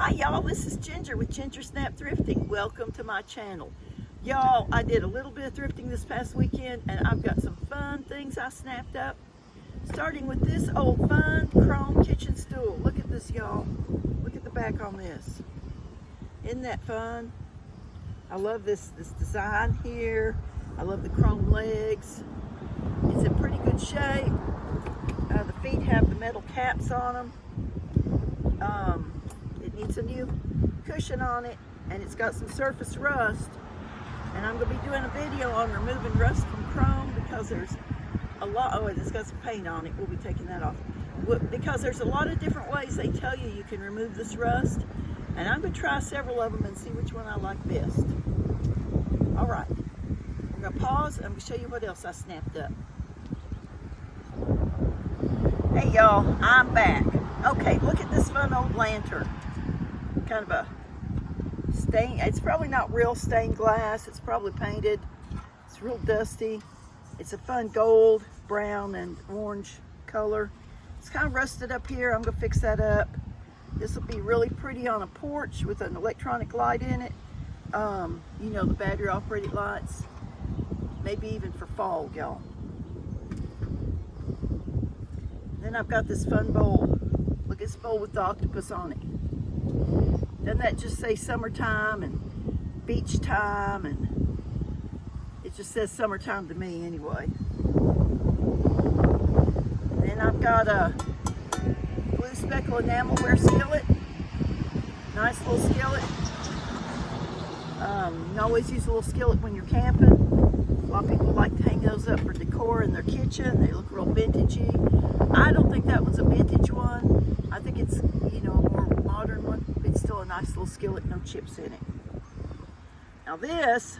Hi y'all, this is Ginger with Ginger Snap Thrifting. Welcome to my channel. Y'all, I did a little bit of thrifting this past weekend and I've got some fun things I snapped up. Starting with this old fun chrome kitchen stool. Look at this, y'all. Look at the back on this. Isn't that fun? I love this design here. I love the chrome legs. It's in pretty good shape. The feet have the metal caps on them. It needs a new cushion on it, and it's got some surface rust. And I'm going to be doing a video on removing rust from chrome because there's a lot. Oh, it's got some paint on it. We'll be taking that off because there's a lot of different ways they tell you can remove this rust. And I'm going to try several of them and see which one I like best. All right, we're going to pause and I'm going to show you what else I snapped up. Hey y'all, I'm back. Okay, look at this fun old lantern. Kind of a stain. It's probably not real stained glass. It's probably painted. It's real dusty. It's a fun gold, brown, and orange color. It's kind of rusted up here. I'm going to fix that up. This will be really pretty on a porch with an electronic light in it. You know, the battery operated lights. Maybe even for fall, y'all. Then I've got this fun bowl. Look at this bowl with the octopus on it. Doesn't that just say summertime and beach time? And it just says summertime to me anyway. Then I've got a blue speckle enamelware skillet. Nice little skillet. You can always use a little skillet when you're camping. A lot of people like to hang those up for decor in their kitchen. They look real vintagey. I don't think that one's a vintage one. I think it's, you know, a more modern one. It's still a nice little skillet, no chips in it. Now this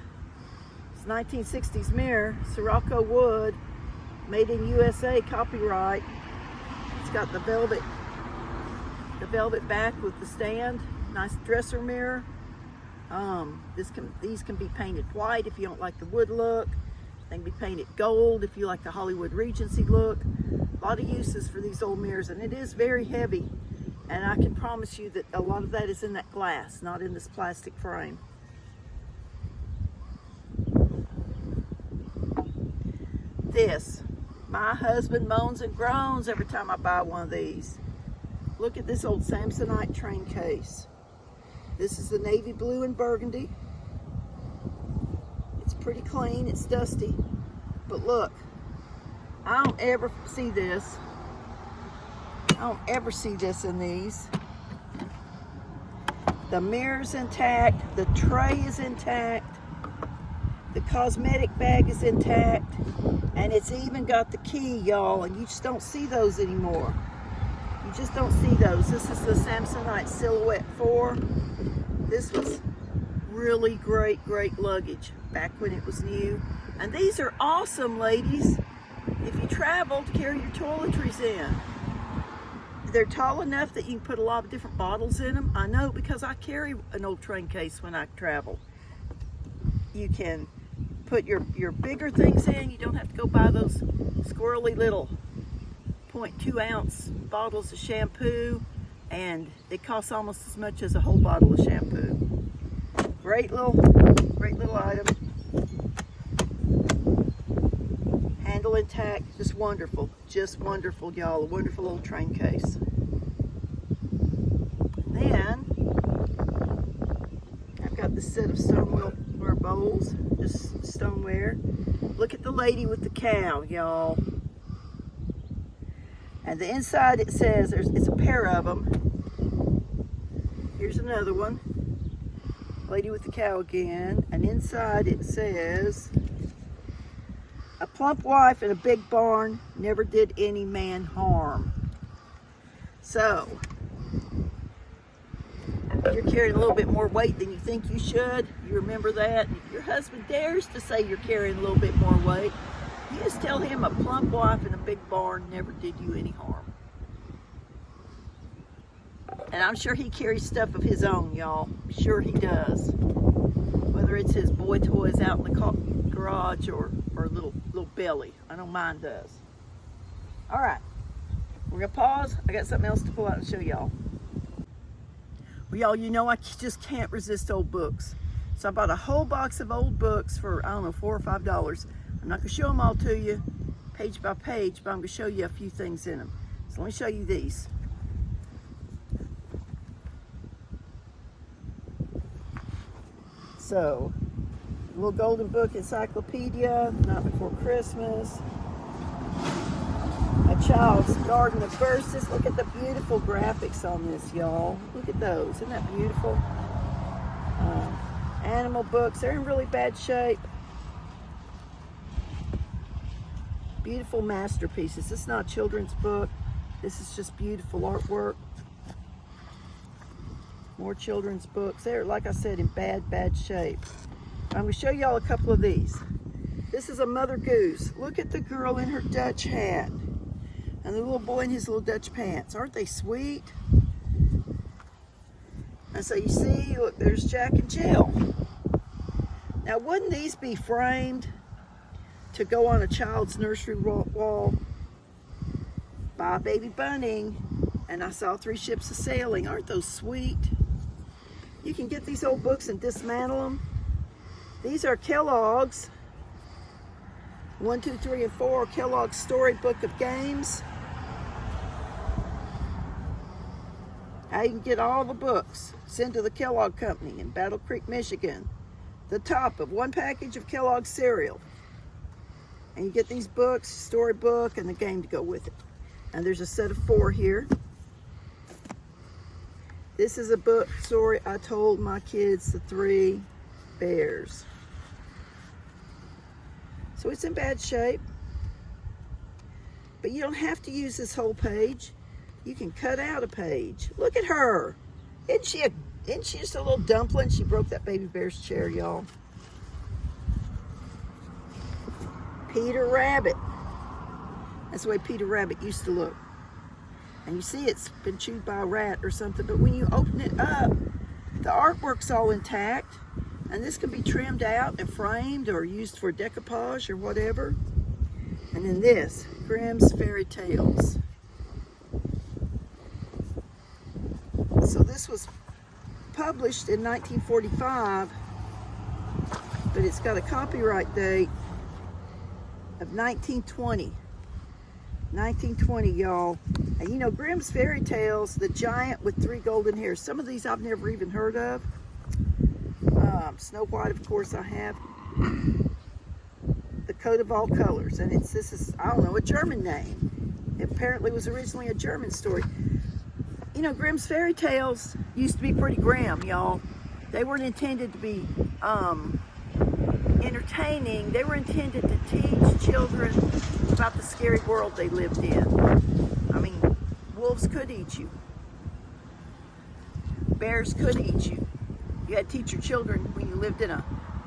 is 1960s mirror, Sirocco wood, made in USA, copyright. It's got the velvet back with the stand, nice dresser mirror. These can be painted white if you don't like the wood look. They can be painted gold if you like the Hollywood Regency look. A lot of uses for these old mirrors, and it is very heavy. And I can promise you that a lot of that is in that glass, not in this plastic frame. This, my husband moans and groans every time I buy one of these. Look at this old Samsonite train case. This is the navy blue and burgundy. It's pretty clean, it's dusty, but look, I don't ever see this. I don't ever see this in these. The mirror's intact, the tray is intact, the cosmetic bag is intact, and it's even got the key, y'all, and you just don't see those anymore. You just don't see those. This is the Samsonite Silhouette 4. This was really great luggage back when it was new. And these are awesome, ladies, if you travel to carry your toiletries in. They're tall enough that you can put a lot of different bottles in them. I know because I carry an old train case when I travel. You can put your bigger things in. You don't have to go buy those squirrely little 0.2 ounce bottles of shampoo, and it costs almost as much as a whole bottle of shampoo. Great little item. Handle intact, just wonderful, y'all. A wonderful old train case. Then I've got this set of stoneware bowls, just stoneware. Look at the lady with the cow, y'all. And the inside it says it's a pair of them. Here's another one. Lady with the cow again. And inside it says, a plump wife in a big barn never did any man harm. So, if you're carrying a little bit more weight than you think you should, you remember that. If your husband dares to say you're carrying a little bit more weight, you just tell him a plump wife in a big barn never did you any harm. And I'm sure he carries stuff of his own, y'all. Sure he does. Whether it's his boy toys out in the garage or little belly. I know mine does. All right. We're going to pause. I got something else to pull out and show y'all. Well, y'all, you know I just can't resist old books. So I bought a whole box of old books for, I don't know, $4 or $5. I'm not gonna show them all to you, page by page, but I'm gonna show you a few things in them. So let me show you these. So, little golden book encyclopedia, Not Before Christmas. A Child's Garden of Verses. Look at the beautiful graphics on this, y'all. Look at those. Isn't that beautiful? Animal books. They're in really bad shape. Beautiful masterpieces. This is not a children's book. This is just beautiful artwork. More children's books. They're, like I said, in bad shape. I'm going to show y'all a couple of these. This is a Mother Goose. Look at the girl in her Dutch hat. And the little boy in his little Dutch pants. Aren't they sweet? And so you see, look, there's Jack and Jill. Now, wouldn't these be framed to go on a child's nursery wall? By Baby Bunny. And I saw 3 ships a sailing. Aren't those sweet? You can get these old books and dismantle them. These are Kellogg's. 1, 2, 3, and 4. Kellogg's Storybook of Games. How you can get all the books sent to the Kellogg Company in Battle Creek, Michigan. The top of 1 package of Kellogg's cereal. And you get these books, storybook, and the game to go with it. And there's a set of 4 here. This is a book story I told my kids, The 3 Bears. So it's in bad shape. But you don't have to use this whole page. You can cut out a page. Look at her. Isn't she just a little dumpling? She broke that baby bear's chair, y'all. Peter Rabbit. That's the way Peter Rabbit used to look. And you see it's been chewed by a rat or something, but when you open it up, the artwork's all intact, and this can be trimmed out and framed or used for decoupage or whatever. And then this, Grimm's Fairy Tales. So this was published in 1945, but it's got a copyright date of 1920. 1920, y'all. And you know, Grimm's Fairy Tales, the giant with 3 golden hairs. Some of these I've never even heard of. Snow White, of course, I have. The Coat of All Colors. And this is, I don't know, a German name. It apparently was originally a German story. You know, Grimm's Fairy Tales used to be pretty grim, y'all. They weren't intended to be entertaining. They were intended to teach children about the scary world they lived in. I mean, wolves could eat you. Bears could eat you. You had to teach your children when you lived in a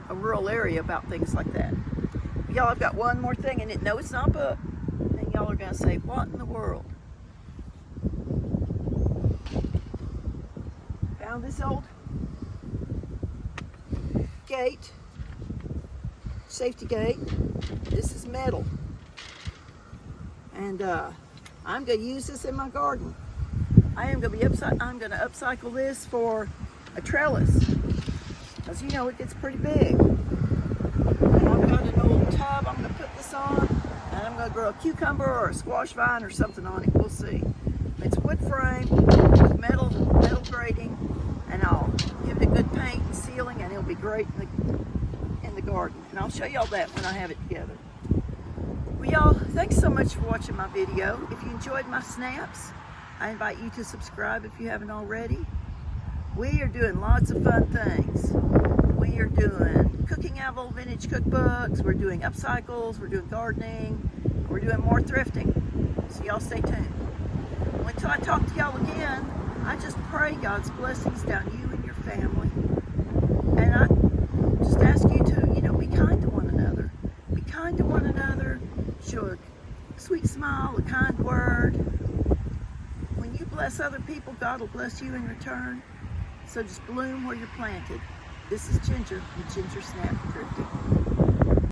rural area about things like that. Y'all, I've got one more thing in it. No, it's not a book. And y'all are going to say, what in the world? Found this old gate, safety gate. This is metal. And I'm going to use this in my garden. I'm going to upcycle this for a trellis. Because you know it gets pretty big. And I've got an old tub I'm going to put this on. And I'm going to grow a cucumber or a squash vine or something on it. We'll see. It's wood frame with metal grating. And I'll give it a good paint and sealing, and it'll be great in the garden. And I'll show y'all that when I have it together. Well, y'all, thanks so much for watching my video. If you enjoyed my snaps, I invite you to subscribe if you haven't already. We are doing lots of fun things. We are doing cooking out of old vintage cookbooks. We're doing upcycles. We're doing gardening. We're doing more thrifting. So y'all stay tuned. Until I talk to y'all again, I just pray God's blessings down you and your family. And I just ask you to, be kind to one another. Be kind to one another. Show a sweet smile, a kind word. When you bless other people, God will bless you in return. So just bloom where you're planted. This is Ginger with Ginger Snap Thrifting.